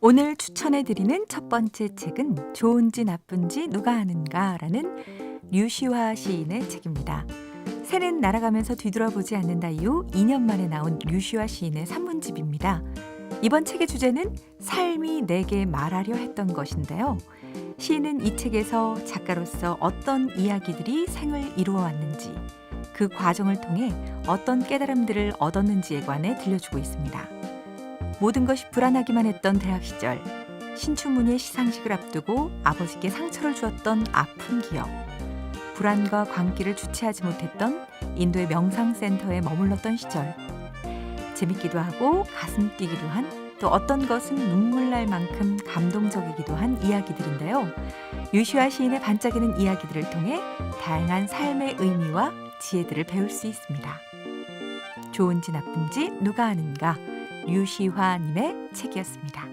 오늘 추천해드리는 첫 번째 책은 좋은지 나쁜지 누가 아는가라는 류시화 시인의 책입니다. 새는 날아가면서 뒤돌아보지 않는다 이후 2년 만에 나온 류시화 시인의 산문집입니다. 이번 책의 주제는 삶이 내게 말하려 했던 것인데요. 시인은 이 책에서 작가로서 어떤 이야기들이 생을 이루어왔는지, 그 과정을 통해 어떤 깨달음들을 얻었는지에 관해 들려주고 있습니다. 모든 것이 불안하기만 했던 대학 시절, 신춘문예 시상식을 앞두고 아버지께 상처를 주었던 아픈 기억, 불안과 광기를 주체하지 못했던 인도의 명상센터에 머물렀던 시절, 재밌기도 하고 가슴 뛰기도 한, 또 어떤 것은 눈물 날 만큼 감동적이기도 한 이야기들인데요. 류시화 시인의 반짝이는 이야기들을 통해 다양한 삶의 의미와 지혜들을 배울 수 있습니다. 좋은지 나쁜지 누가 아는가, 류시화님의 책이었습니다.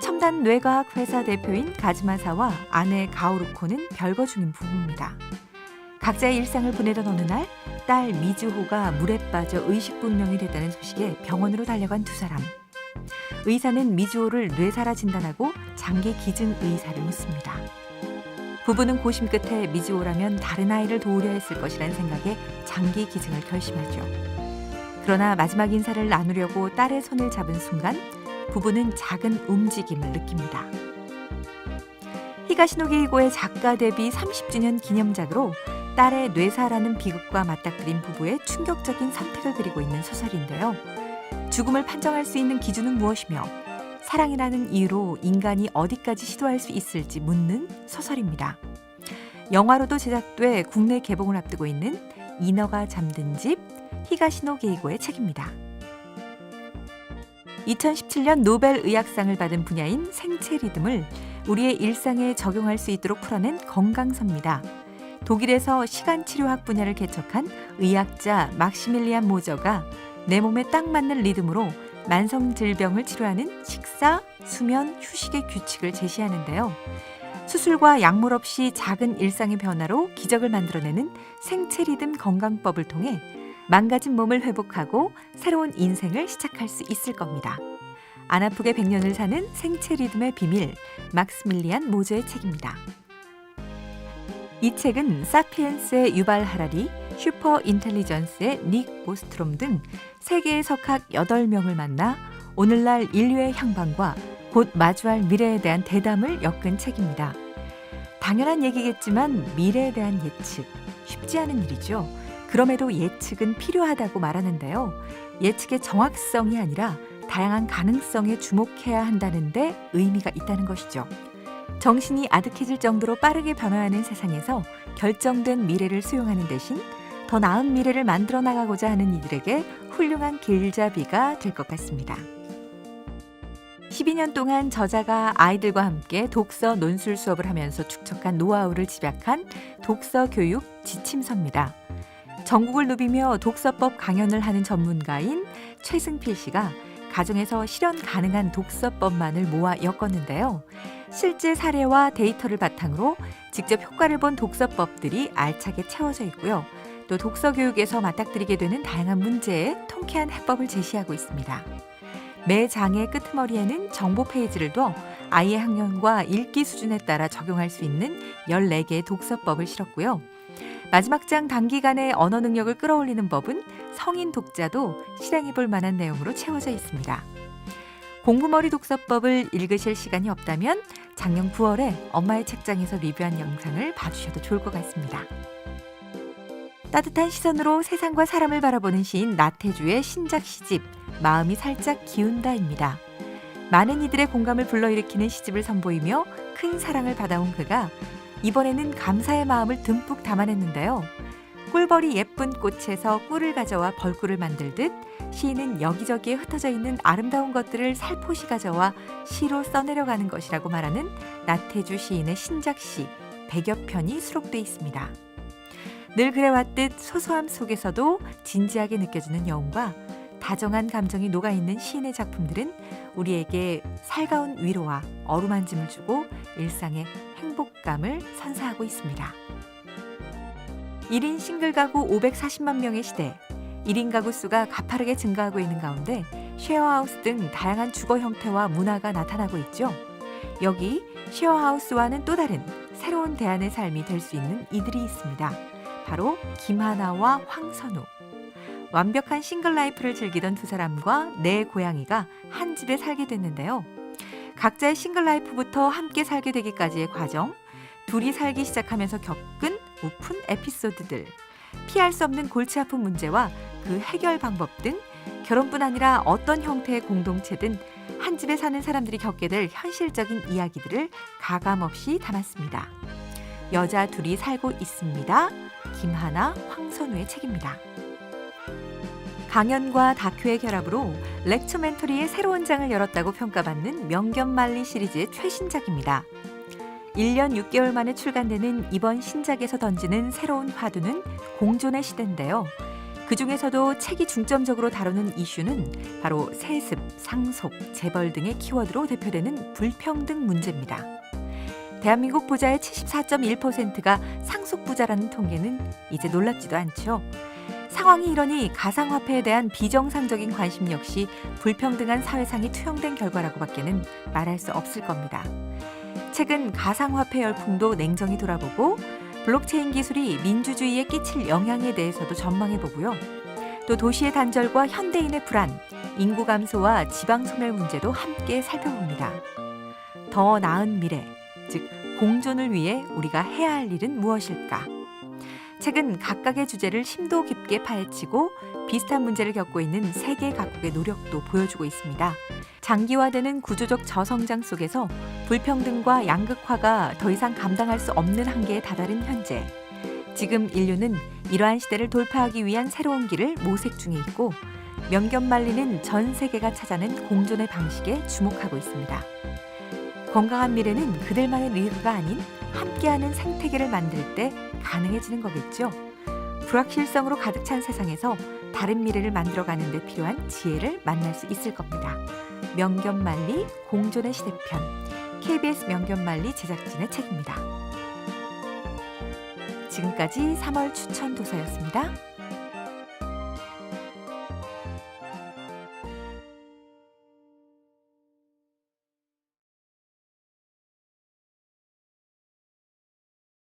첨단 뇌과학 회사 대표인 가즈마사와 아내 가오루코는 별거 중인 부부입니다. 각자의 일상을 보내던 어느 날, 딸 미즈호가 물에 빠져 의식불명이 됐다는 소식에 병원으로 달려간 두 사람. 의사는 미즈호를 뇌사라 진단하고 장기 기증 의사를 묻습니다. 부부는 고심 끝에 미즈호라면 다른 아이를 도우려 했을 것이라는 생각에 장기 기증을 결심하죠. 그러나 마지막 인사를 나누려고 딸의 손을 잡은 순간 부부는 작은 움직임을 느낍니다. 히가시노 게이고의 작가 데뷔 30주년 기념작으로 딸의 뇌사라는 비극과 맞닥뜨린 부부의 충격적인 선택을 그리고 있는 소설인데요. 죽음을 판정할 수 있는 기준은 무엇이며 사랑이라는 이유로 인간이 어디까지 시도할 수 있을지 묻는 소설입니다. 영화로도 제작돼 국내 개봉을 앞두고 있는 인어가 잠든 집, 히가시노 게이고의 책입니다. 2017년 노벨 의학상을 받은 분야인 생체 리듬을 우리의 일상에 적용할 수 있도록 풀어낸 건강서입니다. 독일에서 시간치료학 분야를 개척한 의학자 막시밀리안 모저가 내 몸에 딱 맞는 리듬으로 만성질병을 치료하는 식사, 수면, 휴식의 규칙을 제시하는데요. 수술과 약물 없이 작은 일상의 변화로 기적을 만들어내는 생체 리듬 건강법을 통해 망가진 몸을 회복하고 새로운 인생을 시작할 수 있을 겁니다. 안 아프게 100년을 사는 생체 리듬의 비밀, 막스밀리안 모저의 책입니다. 이 책은 사피엔스의 유발 하라리, 슈퍼 인텔리전스의 닉 보스트롬 등 세계의 석학 8명을 만나 오늘날 인류의 향방과 곧 마주할 미래에 대한 대담을 엮은 책입니다. 당연한 얘기겠지만 미래에 대한 예측, 쉽지 않은 일이죠. 그럼에도 예측은 필요하다고 말하는데요. 예측의 정확성이 아니라 다양한 가능성에 주목해야 한다는 데 의미가 있다는 것이죠. 정신이 아득해질 정도로 빠르게 변화하는 세상에서 결정된 미래를 수용하는 대신 더 나은 미래를 만들어 나가고자 하는 이들에게 훌륭한 길잡이가 될 것 같습니다. 12년 동안 저자가 아이들과 함께 독서 논술 수업을 하면서 축적한 노하우를 집약한 독서 교육 지침서입니다. 전국을 누비며 독서법 강연을 하는 전문가인 최승필 씨가 가정에서 실현 가능한 독서법만을 모아 엮었는데요. 실제 사례와 데이터를 바탕으로 직접 효과를 본 독서법들이 알차게 채워져 있고요. 또 독서 교육에서 맞닥뜨리게 되는 다양한 문제에 통쾌한 해법을 제시하고 있습니다. 매 장의 끄트머리에는 정보 페이지를 둬 아이의 학년과 읽기 수준에 따라 적용할 수 있는 14개의 독서법을 실었고요. 마지막 장 단기간에 언어 능력을 끌어올리는 법은 성인 독자도 실행해 볼 만한 내용으로 채워져 있습니다. 공부머리 독서법을 읽으실 시간이 없다면 작년 9월에 엄마의 책장에서 리뷰한 영상을 봐주셔도 좋을 것 같습니다. 따뜻한 시선으로 세상과 사람을 바라보는 시인 나태주의 신작 시집 마음이 살짝 기운다입니다. 많은 이들의 공감을 불러일으키는 시집을 선보이며 큰 사랑을 받아온 그가 이번에는 감사의 마음을 듬뿍 담아냈는데요. 꿀벌이 예쁜 꽃에서 꿀을 가져와 벌꿀을 만들듯 시인은 여기저기에 흩어져 있는 아름다운 것들을 살포시 가져와 시로 써내려가는 것이라고 말하는 나태주 시인의 신작시 100여 편이 수록돼 있습니다. 늘 그래왔듯 소소함 속에서도 진지하게 느껴지는 여운과 다정한 감정이 녹아있는 시인의 작품들은 우리에게 살가운 위로와 어루만짐을 주고 일상의 행복감을 선사하고 있습니다. 1인 싱글 가구 540만 명의 시대, 1인 가구 수가 가파르게 증가하고 있는 가운데 쉐어하우스 등 다양한 주거 형태와 문화가 나타나고 있죠. 여기 쉐어하우스와는 또 다른 새로운 대안의 삶이 될 수 있는 이들이 있습니다. 바로 김하나와 황선우. 완벽한 싱글 라이프를 즐기던 두 사람과 네 고양이가 한 집에 살게 됐는데요. 각자의 싱글 라이프부터 함께 살게 되기까지의 과정, 둘이 살기 시작하면서 겪은 우픈 에피소드들, 피할 수 없는 골치 아픈 문제와 그 해결 방법 등 결혼뿐 아니라 어떤 형태의 공동체든 한 집에 사는 사람들이 겪게 될 현실적인 이야기들을 가감없이 담았습니다. 여자 둘이 살고 있습니다. 김하나, 황선우의 책입니다. 강연과 다큐의 결합으로 렉처멘터리의 새로운 장을 열었다고 평가받는 명견말리 시리즈의 최신작입니다. 1년 6개월 만에 출간되는 이번 신작에서 던지는 새로운 화두는 공존의 시대인데요. 그중에서도 책이 중점적으로 다루는 이슈는 바로 세습, 상속, 재벌 등의 키워드로 대표되는 불평등 문제입니다. 대한민국 부자의 74.1%가 상속부자라는 통계는 이제 놀랍지도 않죠. 상황이 이러니 가상화폐에 대한 비정상적인 관심 역시 불평등한 사회상이 투영된 결과라고밖에는 말할 수 없을 겁니다. 책은 가상화폐 열풍도 냉정히 돌아보고 블록체인 기술이 민주주의에 끼칠 영향에 대해서도 전망해보고요. 또 도시의 단절과 현대인의 불안, 인구 감소와 지방 소멸 문제도 함께 살펴봅니다. 더 나은 미래, 즉 공존을 위해 우리가 해야 할 일은 무엇일까? 책은 각각의 주제를 심도 깊게 파헤치고 비슷한 문제를 겪고 있는 세계 각국의 노력도 보여주고 있습니다. 장기화되는 구조적 저성장 속에서 불평등과 양극화가 더 이상 감당할 수 없는 한계에 다다른 현재, 지금 인류는 이러한 시대를 돌파하기 위한 새로운 길을 모색 중에 있고 명견말리는 전 세계가 찾아낸 공존의 방식에 주목하고 있습니다. 건강한 미래는 그들만의 리그가 아닌 함께하는 생태계를 만들 때 가능해지는 거겠죠. 불확실성으로 가득 찬 세상에서 다른 미래를 만들어가는 데 필요한 지혜를 만날 수 있을 겁니다. 명견말리 공존의 시대편, KBS 명견말리 제작진의 책입니다. 지금까지 3월 추천 도서였습니다.